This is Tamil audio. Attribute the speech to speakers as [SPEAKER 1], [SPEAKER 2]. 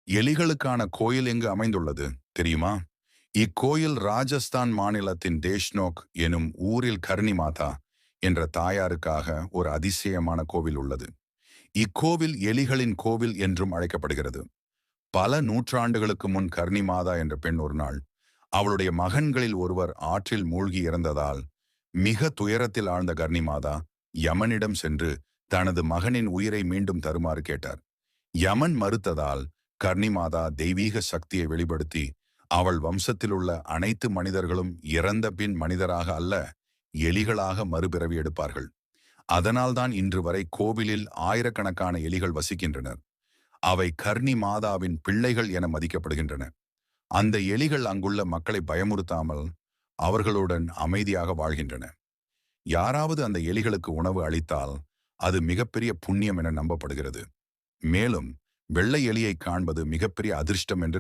[SPEAKER 1] எலிகளுக்கான கோயில் எங்கு அமைந்துள்ளது தெரியுமா? இக்கோயில் ராஜஸ்தான் மாநிலத்தின் தேஷ்னோக் எனும் ஊரில் கர்ணி மாதா என்ற தாயாருக்காக ஒரு அதிசயமான கோவில் உள்ளது. இக்கோவில் எலிகளின் கோவில் என்றும் அழைக்கப்படுகிறது. பல நூற்றாண்டுகளுக்கு முன் கர்ணி மாதா என்ற பெண் ஒரு நாள் அவளுடைய மகன்களில் ஒருவர் ஆற்றில் மூழ்கி இறந்ததால் மிக துயரத்தில் ஆழ்ந்த கர்ணி மாதா யமனிடம் சென்று தனது மகனின் உயிரை மீண்டும் தருமாறு கேட்டார். யமன் மறுத்ததால் கர்ணி மாதா தெய்வீக சக்தியை வெளிப்படுத்தி அவள் வம்சத்தில் உள்ள அனைத்து மனிதர்களும் இறந்த பின் மனிதராக அல்ல, எலிகளாக மறுபிறவி எடுப்பார்கள். அதனால்தான் இன்று வரை கோவிலில் ஆயிரக்கணக்கான எலிகள் வசிக்கின்றனர். அவை கர்ணி மாதாவின் பிள்ளைகள் என மதிக்கப்படுகின்றன. அந்த எலிகள் அங்குள்ள மக்களை பயமுறுத்தாமல் அவர்களுடன் அமைதியாக வாழ்கின்றன. யாராவது அந்த எலிகளுக்கு உணவு அளித்தால் அது மிகப்பெரிய புண்ணியம் என நம்பப்படுகிறது. மேலும் வெள்ளை எலியை காண்பது மிகப்பெரிய அதிர்ஷ்டம் என்று